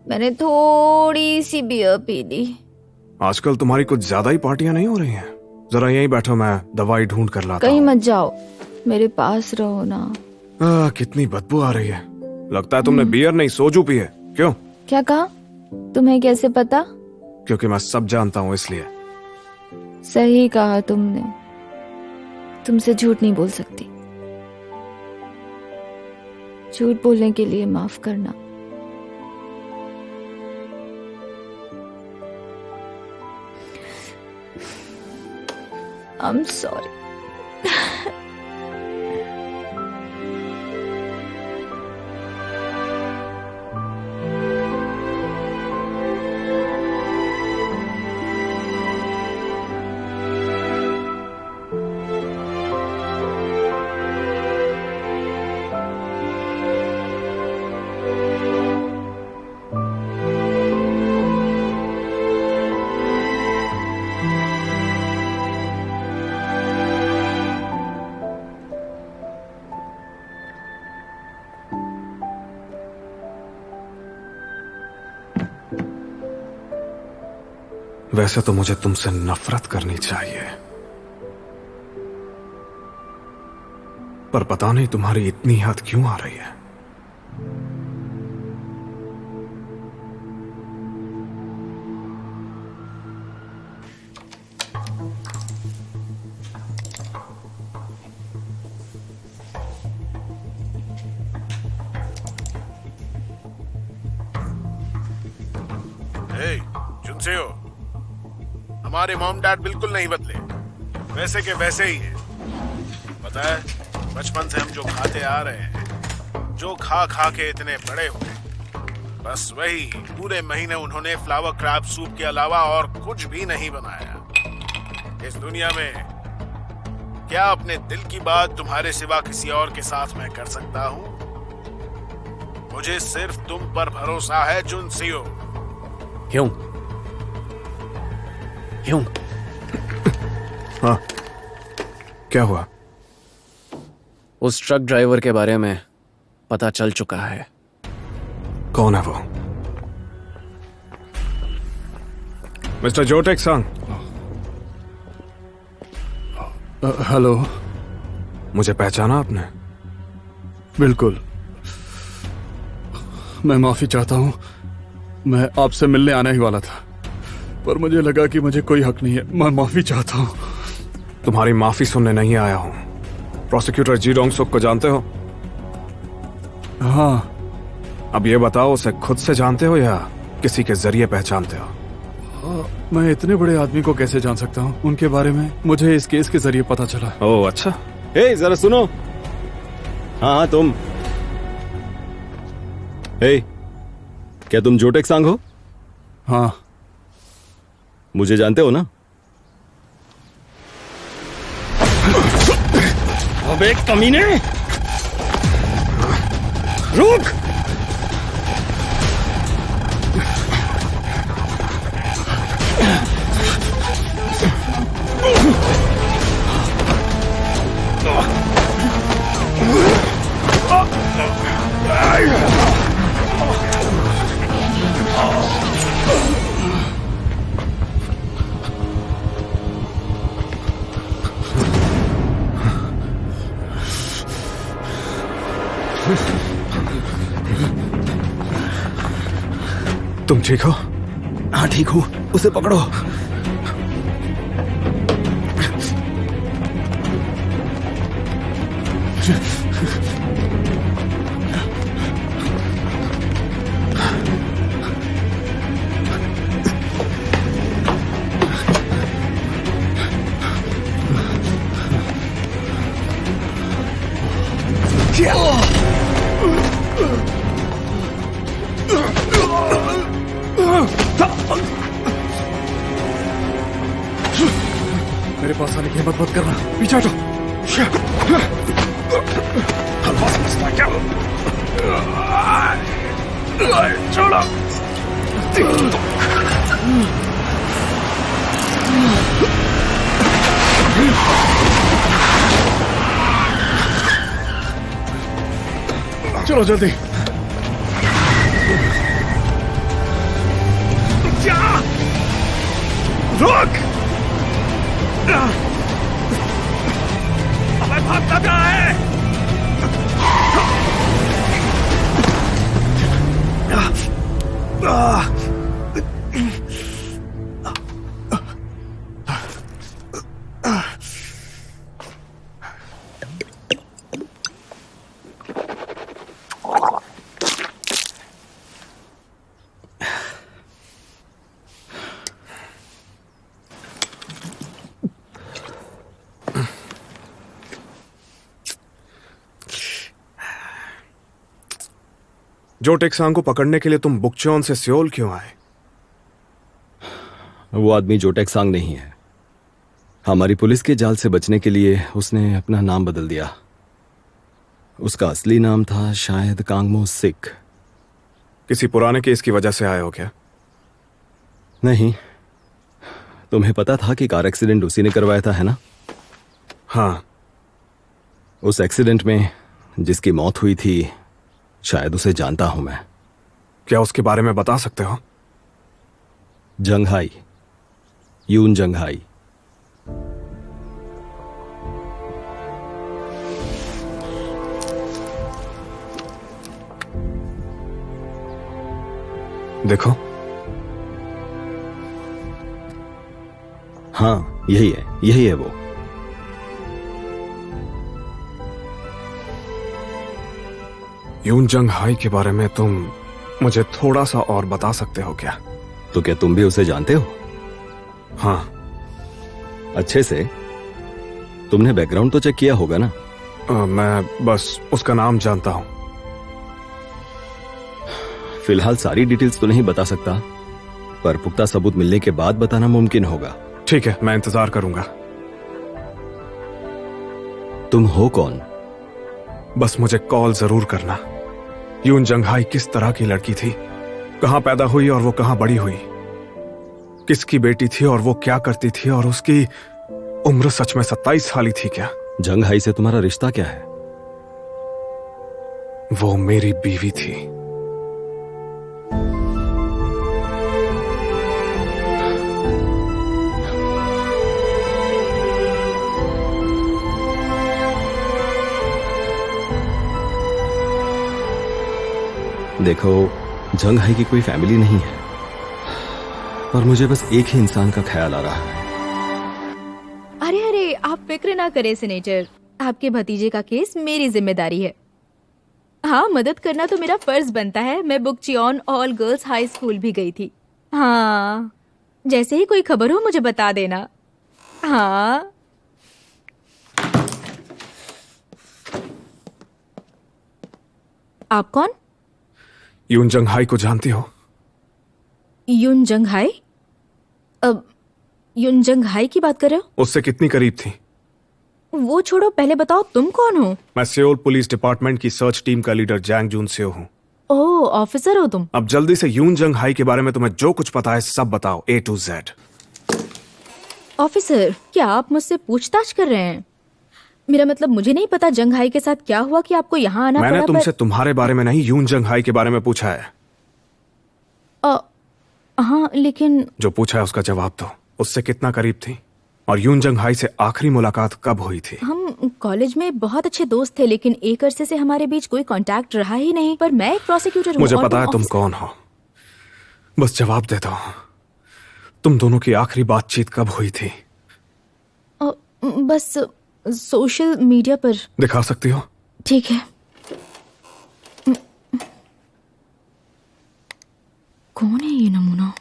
मैंने थोड़ी सी बियर पी ली। आजकल तुम्हारी कुछ ज्यादा ही पार्टियां नहीं हो रही हैं? जरा यहीं बैठो, मैं दवाई ढूंढ कर लाता कहीं हूं। मत जाओ, मेरे पास रहो ना। कितनी बदबू आ रही है। लगता है तुमने बियर नहीं सोजू पी है। क्यों? क्या कहा? तुम्हें कैसे पता? क्योंकि मैं सब जानता हूँ इसलिए। सही कहा तुमने। तुमसे झूठ नहीं बोल सकती। झूठ बोलने के लिए माफ करना। I'm sorry. वैसे तो मुझे तुमसे नफरत करनी चाहिए, पर पता नहीं तुम्हारी इतनी याद क्यों आ रही है। जुनसेओ, हमारे मॉम डैड बिल्कुल नहीं बदले, वैसे के वैसे ही हैं। पता है, बचपन से हम जो खाते आ रहे हैं, जो खा खा के इतने बड़े हुए, बस वही पूरे महीने उन्होंने फ्लावर क्रैब सूप के अलावा और कुछ भी नहीं बनाया। इस दुनिया में क्या अपने दिल की बात तुम्हारे सिवा किसी और के साथ मैं कर सकता हूँ? मुझे सिर्फ तुम पर भरोसा है जुनसेओ। क्यों? क्यों? हाँ, क्या हुआ? उस ट्रक ड्राइवर के बारे में पता चल चुका है। कौन है वो? मिस्टर जोटेक संग। हेलो। मुझे पहचाना आपने? बिल्कुल। मैं माफी चाहता हूं। मैं आपसे मिलने आने ही वाला था, पर मुझे लगा कि मुझे कोई हक नहीं है। मैं माफी चाहता हूँ। तुम्हारी माफी सुनने नहीं आया हूं। प्रोसिक्यूटर जी डोंग सुक को जानते हो? हाँ। अब ये बताओ, उसे खुद से जानते हो या किसी के जरिए पहचानते हो? मैं इतने बड़े आदमी को कैसे जान सकता हूँ? उनके बारे में मुझे इस केस के जरिए पता चला। ओह अच्छा। हे जरा सुनो। हाँ तुम। हे, क्या तुम जो टेक सांग हो? हाँ। मुझे जानते हो ना? अबे कमीने, रुक! तुम ठीक हो? हाँ ठीक हूँ। उसे पकड़ो। मेरे पास आने की हिम्मत मत करना। पीछे हटो। छोड़ो। चलो जल्दी। रुक! अबे भागता क्या है? जो टेक्सांग को पकड़ने के लिए तुम बुकचोन से सियोल क्यों आए? वो आदमी जो टेक सांग नहीं है। हमारी पुलिस के जाल से बचने के लिए उसने अपना नाम बदल दिया। उसका असली नाम था शायद कांगमो सिक। किसी पुराने केस की वजह से आए हो क्या? नहीं। तुम्हें पता था कि कार एक्सीडेंट उसी ने करवाया था, है ना? हाँ। उस एक्सीडेंट में जिसकी मौत हुई थी, शायद उसे जानता हूं मैं। क्या उसके बारे में बता सकते हो? जंगहाई, यून जंगहाई। देखो। हाँ यही है वो। यून जंगहाई के बारे में तुम मुझे थोड़ा सा और बता सकते हो क्या? तो क्या तुम भी उसे जानते हो? हाँ। अच्छे से? तुमने बैकग्राउंड तो चेक किया होगा ना? मैं बस उसका नाम जानता हूं। फिलहाल सारी डिटेल्स तो नहीं बता सकता, पर पुख्ता सबूत मिलने के बाद बताना मुमकिन होगा। ठीक है, मैं इंतजार करूंगा। तुम हो कौन? बस मुझे कॉल जरूर करना। यून जंगहाई किस तरह की लड़की थी, कहां पैदा हुई और वो कहां बड़ी हुई, किसकी बेटी थी और वो क्या करती थी, और उसकी उम्र सच में 27 साल ही थी क्या? जंगहाई से तुम्हारा रिश्ता क्या है? वो मेरी बीवी थी। देखो, जंग हाई की कोई फैमिली नहीं है, पर मुझे बस एक ही इंसान का ख्याल आ रहा है। अरे अरे, आप फिक्र ना करें सेनेटर, आपके भतीजे का केस मेरी जिम्मेदारी है। हाँ, मदद करना तो मेरा फर्ज बनता है। मैं बुकचियोन ऑल गर्ल्स हाई स्कूल भी गई थी। हाँ, जैसे ही कोई खबर हो मुझे बता देना। हाँ। आप कौन? यून जंग हाई को जानती हो? युन जंग हाई? अब युन जंग हाई की बात कर रहे हो? उससे कितनी करीब थी? वो छोड़ो, पहले बताओ तुम कौन हो? मैं सियोल पुलिस डिपार्टमेंट की सर्च टीम का लीडर जैंग जून सेओ हूँ। ओह, ऑफिसर हो तुम? अब जल्दी से यून जंग हाई के बारे में तुम्हें जो कुछ पता है सब बताओ, A to Z। ऑफिसर, क्या आप मुझसे पूछताछ कर रहे हैं? मेरा मतलब, मुझे नहीं पता जंग हाई के साथ क्या हुआ कि आपको यहाँ आना पड़ा। मैंने तुमसे तुम्हारे बारे में नहीं, यून जंग हाई के बारे में पूछा है। हाँ, लेकिन जो पूछा है उसका जवाब दो। उससे कितना करीब थी और यून जंग हाई से आखिरी मुलाकात कब हुई थी? हम कॉलेज में बहुत अच्छे दोस्त थे, लेकिन एक अरसे से हमारे बीच कोई कांटेक्ट रहा ही नहीं। पर मैं एक प्रोसिक्यूटर हूँ। मुझे पता है तुम कौन हो, बस जवाब दे दो। तुम दोनों की आखिरी बातचीत कब हुई थी? बस सोशल मीडिया पर। दिखा सकती हो? ठीक है। कौन है ये नमूना?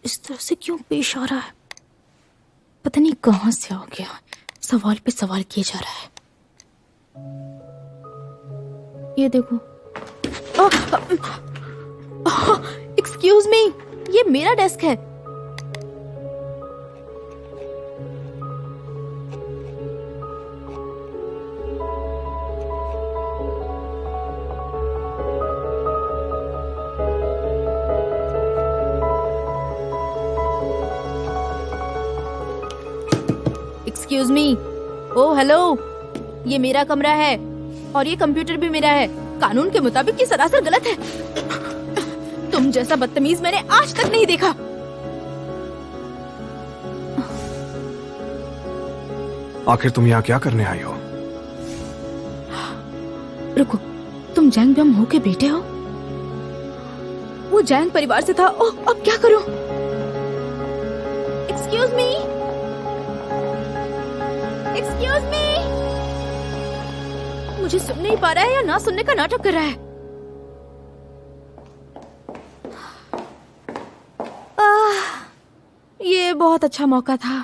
इस तरह से क्यों पेश आ रहा है? पता नहीं कहां से आ गया। सवाल पे सवाल किए जा रहा है। ये देखो। एक्सक्यूज मी, ये मेरा डेस्क है। Excuse me. ओ हेलो, ये मेरा कमरा है और ये कंप्यूटर भी मेरा है। कानून के मुताबिक ये सरासर गलत है। तुम जैसा बदतमीज मैंने आज तक नहीं देखा। आखिर तुम यहाँ क्या करने आई हो? रुको, तुम जैंग ब्योम हो के बेटे हो? वो जैंग परिवार से था। ओह, अब क्या करूं? Excuse me, excuse me. मुझे सुन नहीं पा रहा है या ना सुनने का नाटक कर रहा है? ये बहुत अच्छा मौका था।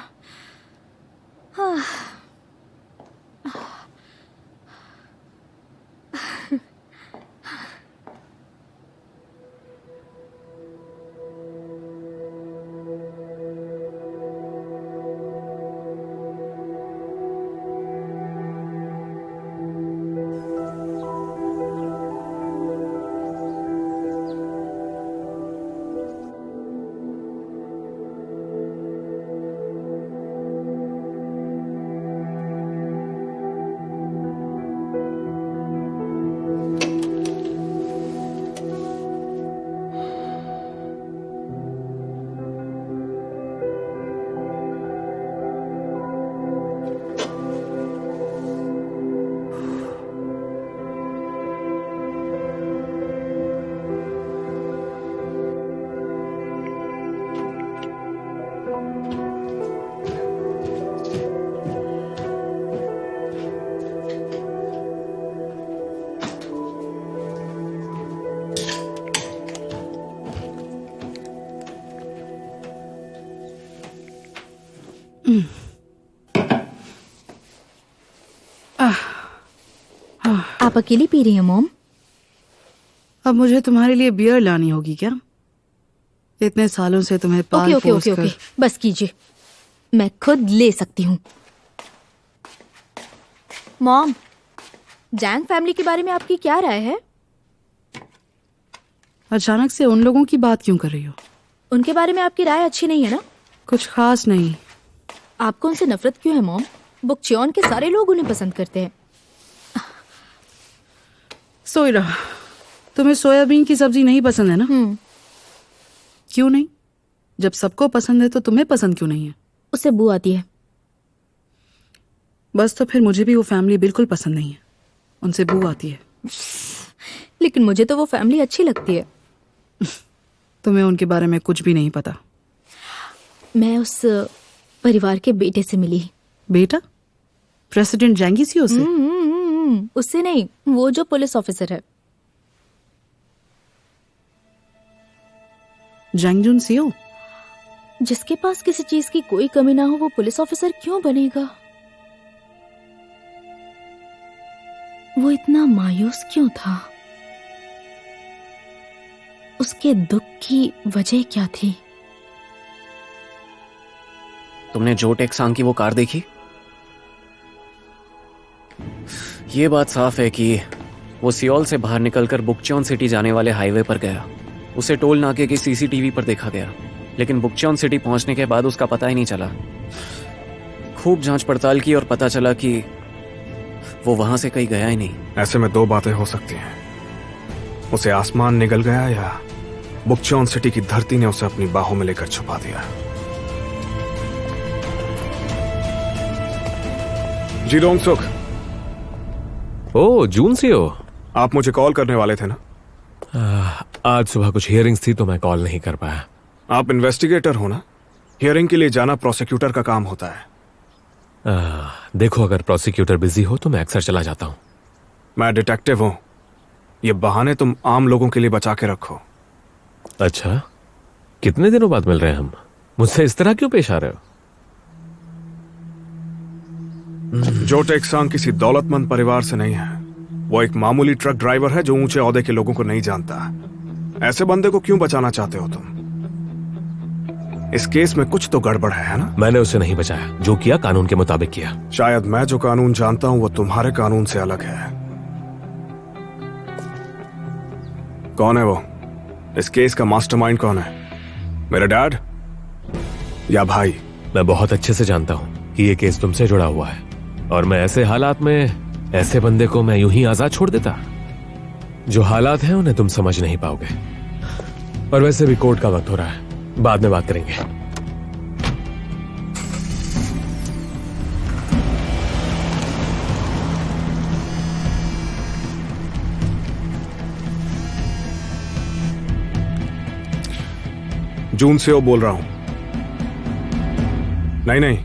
हाँ। आप अकेली पी रही हैं मॉम? अब मुझे तुम्हारे लिए बियर लानी होगी क्या? इतने सालों से तुम्हें पाल ओके, पोस कर। बस कीजिए, मैं खुद ले सकती हूँ। मॉम, जैंग फैमिली के बारे में आपकी क्या राय है? अचानक से उन लोगों की बात क्यों कर रही हो? उनके बारे में आपकी राय अच्छी नहीं है ना? कुछ खास नहीं। आपको उनसे नफरत क्यों है मॉम? बुकचियोन के सारे लोग उन्हें पसंद करते हैं। सोइरा, तुम्हें सोयाबीन की सब्जी नहीं पसंद है ना? क्यों नहीं? जब सबको पसंद है तो तुम्हें पसंद क्यों नहीं है? उससे बू आती है। बस तो फिर मुझे भी वो फैमिली बिल्कुल पसंद नहीं है। उनसे बू आती है। लेकिन मुझे तो वो फैमिली अच्छी लगती है। तुम्हें उनके बारे में कुछ भी नहीं पता। मैं उस परिवार के बेटे से मिली। बेटा? प्रेसिडेंट जैंगी सियो से? उससे नहीं, वो जो पुलिस ऑफिसर है। जैंगजुन सियो? जिसके पास किसी चीज की कोई कमी ना हो वो पुलिस ऑफिसर क्यों बनेगा? वो इतना मायूस क्यों था? उसके दुख की वजह क्या थी? तुमने जो टेक्सांग की वो कार देखी? ये बात साफ है कि वो सियोल से बाहर निकलकर बुकचॉन सिटी जाने वाले हाईवे पर गया। उसे टोल नाके की सीसीटीवी पर देखा गया, लेकिन बुकचॉन सिटी पहुंचने के बाद उसका पता ही नहीं चला। खूब जांच पड़ताल की और पता चला कि वो वहां से कहीं गया ही नहीं। ऐसे में दो बातें हो सकती हैं, उसे आसमान निगल गया या बुकचॉन सिटी की धरती ने उसे अपनी बाहों में लेकर छुपा दिया। जी डोंग सुक। ओ जून सियो, आप मुझे कॉल करने वाले थे ना? आज सुबह कुछ हियरिंग्स थी तो मैं कॉल नहीं कर पाया। आप इन्वेस्टिगेटर हो ना? हियरिंग के लिए जाना प्रोसिक्यूटर का काम होता है। देखो, अगर प्रोसिक्यूटर बिजी हो तो मैं अक्सर चला जाता हूँ। मैं डिटेक्टिव हूँ, ये बहाने तुम आम लोगों के लिए बचा के रखो। अच्छा, कितने दिनों बाद मिल रहे हैं हम? मुझसे इस तरह क्यों पेश आ रहे हो? जो टेक्सांग किसी दौलतमंद परिवार से नहीं है, वो एक मामूली ट्रक ड्राइवर है जो ऊंचे ओहदे के लोगों को नहीं जानता। ऐसे बंदे को क्यों बचाना चाहते हो तुम? इस केस में कुछ तो गड़बड़ है ना? मैंने उसे नहीं बचाया, जो किया कानून के मुताबिक किया। शायद मैं जो कानून जानता हूं वो तुम्हारे कानून से अलग है। कौन है वो? इस केस का मास्टरमाइंड कौन है? मेरा डैड या भाई? मैं बहुत अच्छे से जानता हूं कि ये केस तुमसे जुड़ा हुआ है, और मैं ऐसे हालात में ऐसे बंदे को मैं यूं ही आजाद छोड़ देता? जो हालात हैं उन्हें तुम समझ नहीं पाओगे। और वैसे भी कोर्ट का वक्त हो रहा है, बाद में बात करेंगे। जून से वो बोल रहा हूं। नहीं,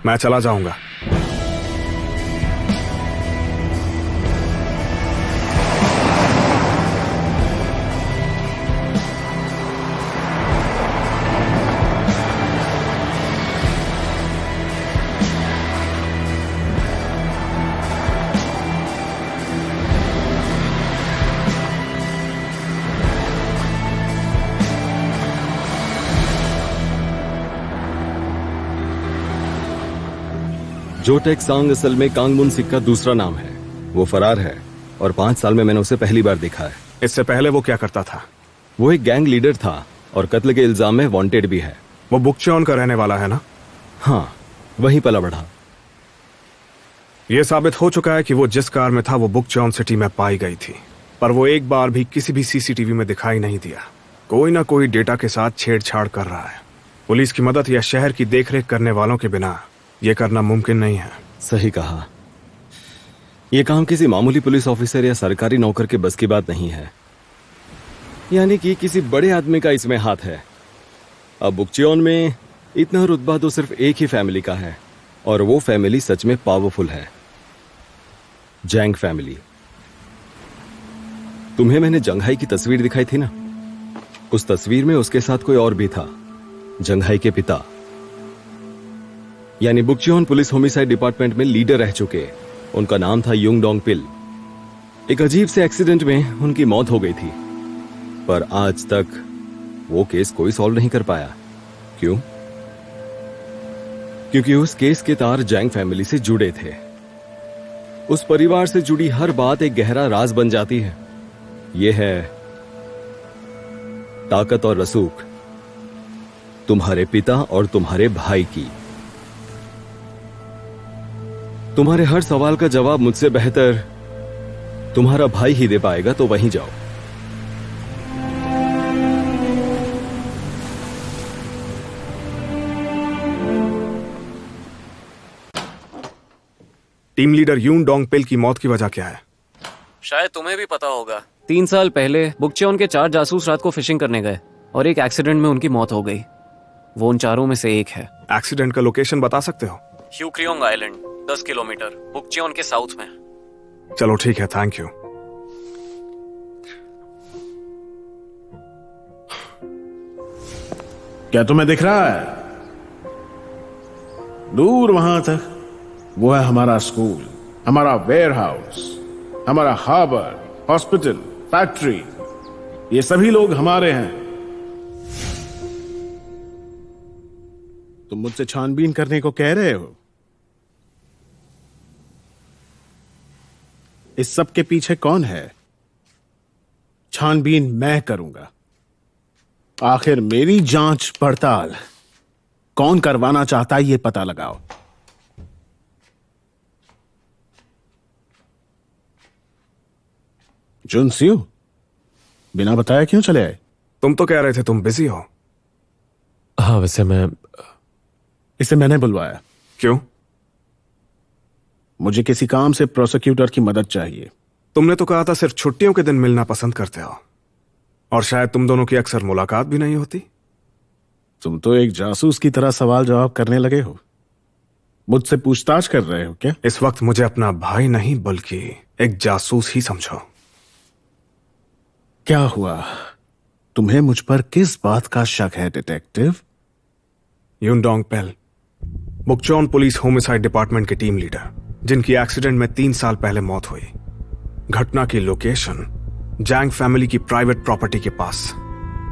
मैं चला जाऊंगा। जो टेक्सांग असल में कांगमुन सिक का दूसरा नाम है। वो फरार है और 5 साल में मैंने उसे पहली बार देखा है। इससे पहले वो क्या करता था? वो एक गैंग लीडर था और कत्ल के इल्जाम में वांटेड भी है। वो बुकचॉन का रहने वाला है ना? हाँ, वहीं पला बढ़ा। यह साबित हो चुका है कि वो जिस कार में था वो बुकचॉन सिटी में पाई गई थी, पर वो एक बार भी किसी भी सीसीटीवी में दिखाई नहीं दिया। कोई ना कोई डेटा के साथ छेड़छाड़ कर रहा है। पुलिस की मदद या शहर की देखरेख करने वालों के बिना यह करना मुमकिन नहीं है। सही कहा। यह काम किसी मामूली पुलिस ऑफिसर या सरकारी नौकर के बस की बात नहीं है, यानी कि किसी बड़े आदमी का इसमें हाथ है। अब बुकचॉन में इतना रुतबा तो सिर्फ एक ही फैमिली का है, और वो फैमिली सच में पावरफुल है। जैंग फैमिली। तुम्हें मैंने जंघाई की तस्वीर दिखाई थी ना? उस तस्वीर में उसके साथ कोई और भी था, जंघाई के पिता, यानी बुकचॉन पुलिस होमिसाइड डिपार्टमेंट में लीडर रह चुके। उनका नाम था युंग डोंग पिल। एक अजीब से एक्सीडेंट में उनकी मौत हो गई थी, पर आज तक वो केस कोई सॉल्व नहीं कर पाया। क्यों? क्योंकि उस केस के तार जैंग फैमिली से जुड़े थे। उस परिवार से जुड़ी हर बात एक गहरा राज बन जाती है। यह है ताकत और रसूख तुम्हारे पिता और तुम्हारे भाई की। तुम्हारे हर सवाल का जवाब मुझसे बेहतर तुम्हारा भाई ही दे पाएगा, तो वहीं जाओ। टीम लीडर यून डोंग पिल की मौत की वजह क्या है? शायद तुम्हें भी पता होगा। 3 साल पहले बुकचॉन के 4 जासूस रात को फिशिंग करने गए और एक एक्सीडेंट में उनकी मौत हो गई। वो उन चारों में से एक है। एक्सीडेंट का लोकेशन बता सकते हो? ह्यूक्रियोंग आइलैंड, 10 किलोमीटर बुकचॉन के साउथ में। चलो ठीक है, थैंक यू। क्या तुम्हें दिख रहा है? दूर वहां तक वो है हमारा स्कूल, हमारा वेयरहाउस, हमारा हार्बर, हॉस्पिटल, फैक्ट्री। ये सभी लोग हमारे हैं। तुम मुझसे छानबीन करने को कह रहे हो? इस सब के पीछे कौन है? छानबीन मैं करूंगा। आखिर मेरी जांच पड़ताल कौन करवाना चाहता है, ये पता लगाओ। जुन सियो, बिना बताया क्यों चले आए? तुम तो कह रहे थे तुम बिजी हो। हाँ, वैसे इसे मैंने बुलवाया। क्यों? मुझे किसी काम से प्रोसिक्यूटर की मदद चाहिए। तुमने तो कहा था सिर्फ छुट्टियों के दिन मिलना पसंद करते हो, और शायद तुम दोनों की अक्सर मुलाकात भी नहीं होती। तुम तो एक जासूस की तरह सवाल जवाब करने लगे हो। मुझसे पूछताछ कर रहे हो क्या? इस वक्त मुझे अपना भाई नहीं बल्कि एक जासूस ही समझो। क्या हुआ? तुम्हें मुझ पर किस बात का शक है डिटेक्टिव? यूनडोंग पेल, बुकचॉन पुलिस होमिसाइड डिपार्टमेंट के टीम लीडर, जिनकी एक्सीडेंट में 3 साल पहले मौत हुई। घटना की लोकेशन जैंग फैमिली की प्राइवेट प्रॉपर्टी के पास,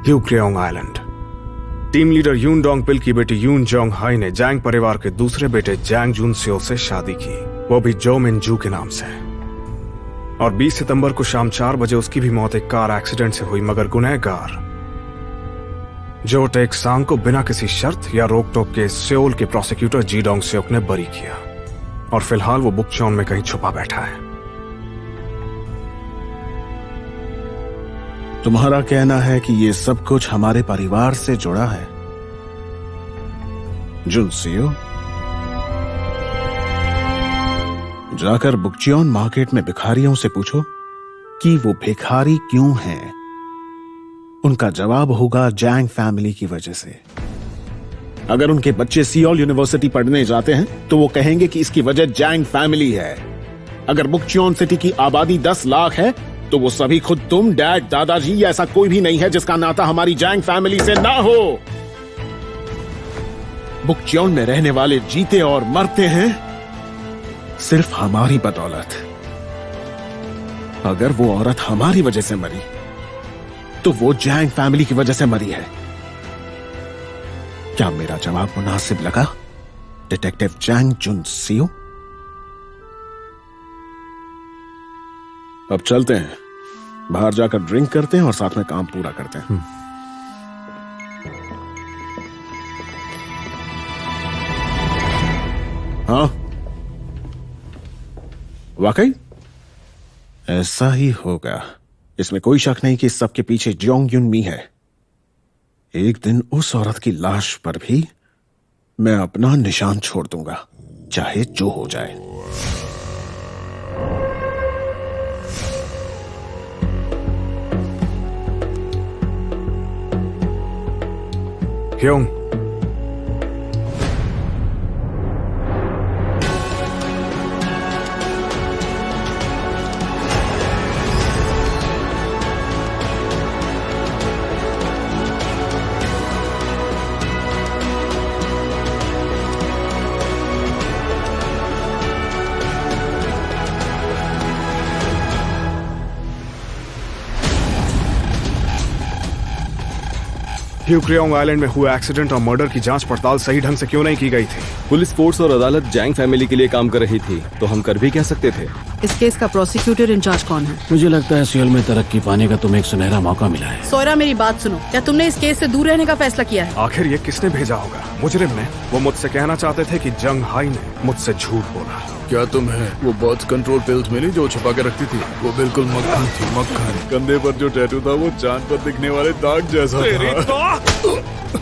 ह्यूक्रियोंग आइलैंड। टीम लीडर यूनडोंग पिल की बेटी यून जोंग हाई ने जैंग परिवार के दूसरे बेटे जैंग जून सियो से शादी की, वो भी जो मिनजू के नाम से। और 20 सितंबर को शाम 4 बजे उसकी भी मौत एक कार एक्सीडेंट से हुई, मगर गुनहगार जो टेक सांग को बिना किसी शर्त या रोक टोक के सियोल के प्रोसिक्यूटर जीडोंग सियोक ने बरी किया, और फिलहाल वो बुकचॉन में कहीं छुपा बैठा है। तुम्हारा कहना है कि ये सब कुछ हमारे परिवार से जुड़ा है, जुन सियो? जाकर बुकचॉन मार्केट में भिखारियों से पूछो कि वो भिखारी क्यों हैं। उनका जवाब होगा जैंग फैमिली की वजह से। अगर उनके बच्चे सियोल यूनिवर्सिटी पढ़ने जाते हैं तो वो कहेंगे कि इसकी वजह जैंग फैमिली है। अगर बुकचॉन सिटी की आबादी 10 लाख है तो वो सभी खुद तुम, डैड, दादाजी, ऐसा कोई भी नहीं है जिसका नाता हमारी जैंग फैमिली से ना हो। बुकचॉन में रहने वाले जीते और मरते हैं सिर्फ हमारी बदौलत। अगर वो औरत हमारी वजह से मरी तो वो जैंग फैमिली की वजह से मरी है। क्या मेरा जवाब मुनासिब लगा, डिटेक्टिव जैंग जुन सियो? अब चलते हैं, बाहर जाकर ड्रिंक करते हैं और साथ में काम पूरा करते हैं। हाँ, वाकई ऐसा ही होगा। इसमें कोई शक नहीं कि इस सब के पीछे जोंग युन मी है। एक दिन उस औरत की लाश पर भी मैं अपना निशान छोड़ दूंगा, चाहे जो हो जाए। क्यों? ह्यूक्रियोंग आइलैंड में हुए एक्सीडेंट और मर्डर की जांच पड़ताल सही ढंग से क्यों नहीं की गई थी? पुलिस फोर्स और अदालत जैंग फैमिली के लिए काम कर रही थी, तो हम कर भी क्या सकते थे? इस केस का प्रोसिक्यूटर इंचार्ज कौन है? मुझे लगता है सियोल में तरक्की पाने का तुम्हें एक सुनहरा मौका मिला है। सोयरा, मेरी बात सुनो। क्या तुमने इस केस से दूर रहने का फैसला किया है? आखिर ये किसने भेजा होगा? मुजरिम ने। वो मुझसे कहना चाहते थे कि जंग हाई ने मुझसे झूठ बोला। क्या तुम्हें वो बर्थ कंट्रोल पिल्स मिली जो छुपा के रखती थी? वो बिल्कुल मक्खन थी, मक्खन। कंधे पर जो टैटू था वो चांद पर दिखने वाले दाग जैसा था।